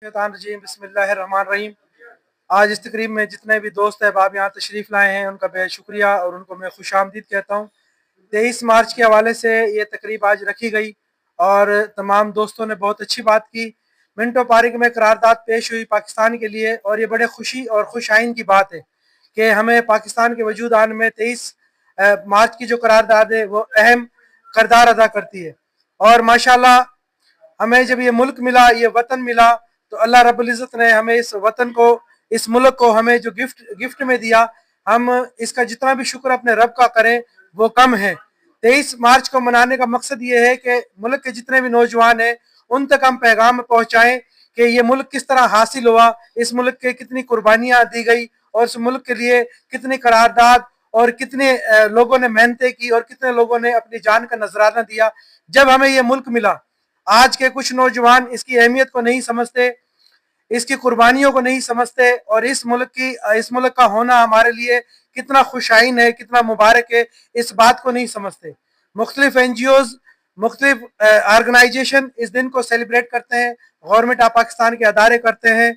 बिस्मिल्लाहिर्रहमानिर्रहीम। आज इस तकरीब में जितने भी दोस्त अहबाब यहाँ तशरीफ़ लाए हैं उनका बेहद शुक्रिया और उनको मैं खुशामदीद कहता हूँ। 23 मार्च के हवाले से ये तकरीब आज रखी गई और तमाम दोस्तों ने बहुत अच्छी बात की। मिंटो पारिक में करारदाद पेश हुई पाकिस्तान के लिए और ये बड़े खुशी और खुश आइन की बात है कि हमें पाकिस्तान के वजूद आने में 23 मार्च की जो करारदाद है वो अहम किरदार अदा करती है। और माशाल्लाह हमें जब ये मुल्क मिला, ये वतन मिला, तो अल्लाह रब्बुल इज़्ज़त ने हमें इस वतन को, इस मुल्क को हमें जो गिफ्ट में दिया, हम इसका जितना भी शुक्र अपने रब का करें वो कम है। 23 मार्च को मनाने का मकसद ये है कि मुल्क के जितने भी नौजवान हैं उन तक हम पैगाम पहुँचाएँ कि ये मुल्क किस तरह हासिल हुआ, इस मुल्क के कितनी कुर्बानियाँ दी गई और इस मुल्क के लिए कितनी करारदाद और कितने लोगों ने मेहनतें की और कितने लोगों ने अपनी जान का नजराना दिया जब हमें ये मुल्क मिला। आज के कुछ नौजवान इसकी अहमियत को नहीं समझते, इसकी कुर्बानियों को नहीं समझते और इस मुल्क का होना हमारे लिए कितना खुशाइन है, कितना मुबारक है, इस बात को नहीं समझते। मुख्तलिफ NGOs, मुख्तलिफ ऑर्गेनाइजेशन इस दिन को सेलिब्रेट करते हैं, गवर्नमेंट ऑफ पाकिस्तान के अदारे करते हैं,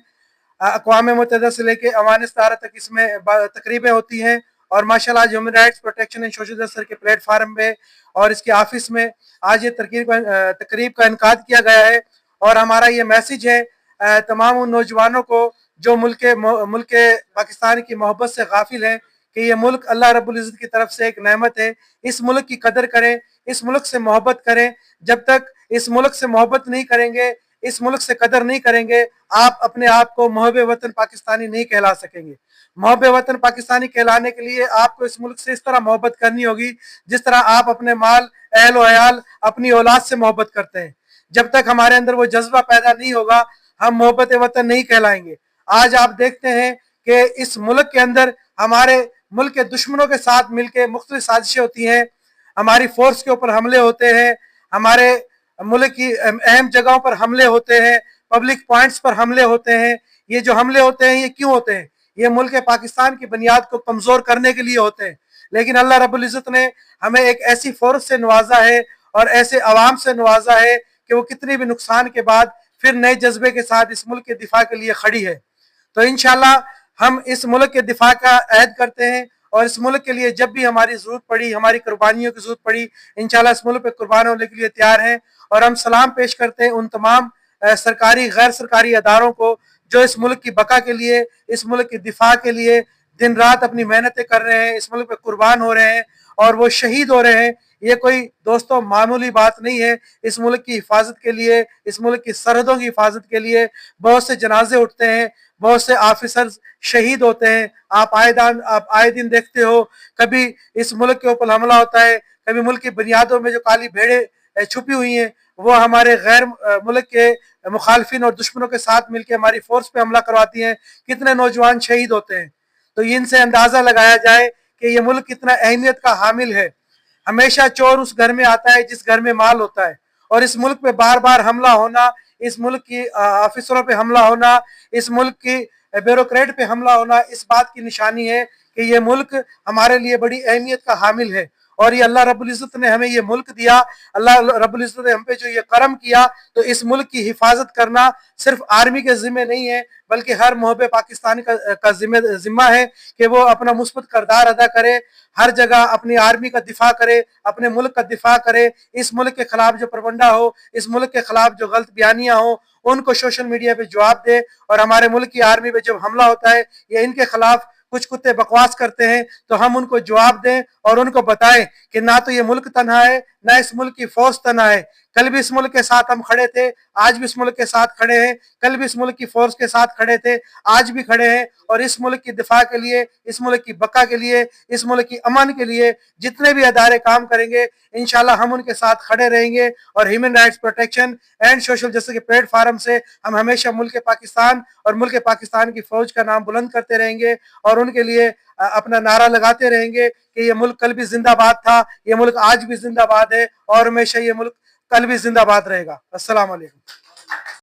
अक़वाम मुत्तहिदा से लेके अवान सदारत तक इसमें तकरीबें होती हैं और माशाल्लाह human rights protection and social justice के प्लेटफार्म पे और इसके ऑफिस में आज ये तकरीब का इनकाद किया गया है। और हमारा ये मैसेज है तमाम उन नौजवानों को जो मुल्क पाकिस्तान की मोहब्बत से गाफिल हैं कि ये मुल्क अल्लाह रब्बुल इज़्ज़त की तरफ से एक नेमत है। इस मुल्क की कदर करें, इस मुल्क से मोहब्बत करें। जब तक इस मुल्क से मोहब्बत नहीं करेंगे, इस मुल्क से कदर नहीं करेंगे, आप अपने आप को मोहब्बे वतन पाकिस्तानी नहीं कहला सकेंगे। मोहब्बे वतन पाकिस्तानी कहलाने के लिए आपको इस मुल्क से इस तरह मोहब्बत करनी होगी जिस तरह आप अपने माल, अहल व अयाल, अपनी औलाद से मोहब्बत करते हैं। जब तक हमारे अंदर वो जज्बा पैदा नहीं होगा, हम मोहब्बत वतन नहीं कहलाएंगे। आज आप देखते हैं कि इस मुल्क के अंदर हमारे मुल्क के दुश्मनों के साथ मिलकर मुख्तलिफ साजिशें होती हैं, हमारी फोर्स के ऊपर हमले होते हैं, हमारे मुल्क की अहम जगहों पर हमले होते हैं, पब्लिक पॉइंट्स पर हमले होते हैं। ये जो हमले होते हैं ये क्यों होते हैं? ये मुल्क पाकिस्तान की बुनियाद को कमजोर करने के लिए होते हैं। लेकिन अल्लाह रब्बुल इज़्ज़त ने हमें एक ऐसी फोर्स से नवाजा है और ऐसे अवाम से नवाजा है कि वो कितनी भी नुकसान के बाद फिर नए जज्बे के साथ इस मुल्क के दिफा के लिए खड़ी है। तो इंशाल्लाह हम इस मुल्क के दिफा का अहद करते हैं और इस मुल्क के लिए जब भी हमारी जरूरत पड़ी, हमारी कुर्बानियों की जरूरत पड़ी, इंशाल्लाह इस मुल्क पे कुर्बान होने के लिए तैयार हैं। और हम सलाम पेश करते हैं उन तमाम सरकारी गैर सरकारी अदारों को जो इस मुल्क की बका के लिए, इस मुल्क के दिफा के लिए दिन रात अपनी मेहनतें कर रहे हैं, इस मुल्क पे कुर्बान हो रहे हैं और वो शहीद हो रहे हैं। ये कोई दोस्तों मामूली बात नहीं है। इस मुल्क की हिफाजत के लिए, इस मुल्क की सरहदों की हिफाजत के लिए बहुत से जनाजे उठते हैं, बहुत से ऑफिसर्स शहीद होते हैं। आप आए दिन देखते हो, कभी इस मुल्क के ऊपर हमला होता है, कभी मुल्क की बुनियादों में जो काली भेड़ें छुपी हुई हैं वो हमारे गैर मुल्क के मुखालफिन और दुश्मनों के साथ मिलकर हमारी फोर्स पे हमला करवाती हैं। कितने नौजवान शहीद होते हैं। तो इनसे अंदाजा लगाया जाए कि ये मुल्क कितना अहमियत का हामिल है। हमेशा चोर उस घर में आता है जिस घर में माल होता है और इस मुल्क पे बार बार हमला होना, इस मुल्क की ऑफिसरों पे हमला होना, इस मुल्क की ब्यूरोक्रेट पे हमला होना इस बात की निशानी है कि ये मुल्क हमारे लिए बड़ी अहमियत का हामिल है। और ये अल्लाह रब्बुल इज़्ज़त ने हमें ये मुल्क दिया, अल्लाह रब्बुल इज़्ज़त ने हम पे जो ये करम किया, तो इस मुल्क की हिफाजत करना सिर्फ आर्मी के जिम्मे नहीं है बल्कि हर मोहब्बे पाकिस्तानी का जिम्मा है कि वो अपना मुस्बत किरदार अदा करे, हर जगह अपनी आर्मी का दिफा करे, अपने मुल्क का दिफा करे। इस मुल्क के खिलाफ जो प्रबंडा हो, इस मुल्क के खिलाफ जो गलत बयानियां हो उनको सोशल मीडिया पे जवाब दे। और हमारे मुल्क की आर्मी पे जब हमला होता है या इनके खिलाफ कुछ कुत्ते बकवास करते हैं तो हम उनको जवाब दें और उनको बताएं कि ना तो ये मुल्क तन्हा है, ना इस मुल्क की फौज तन्हा है। कल भी इस मुल्क के साथ हम खड़े थे, आज भी इस मुल्क के साथ खड़े हैं, कल भी इस मुल्क की फौज के साथ खड़े थे, आज भी खड़े हैं। और इस मुल्क की दिफा के लिए, इस मुल्क की बका के लिए, इस मुल्क की अमन के लिए जितने भी अदारे काम करेंगे इंशाल्लाह हम उनके साथ खड़े रहेंगे। और human rights protection and social justice के प्लेटफार्म से हम हमेशा मुल्क पाकिस्तान और मुल्क पाकिस्तान की फौज का नाम बुलंद करते रहेंगे और उनके लिए अपना नारा लगाते रहेंगे कि ये मुल्क कल भी जिंदाबाद था, ये मुल्क आज भी जिंदाबाद है और हमेशा ये मुल्क कल भी जिंदाबाद रहेगा। अस्सलाम वालेकुम।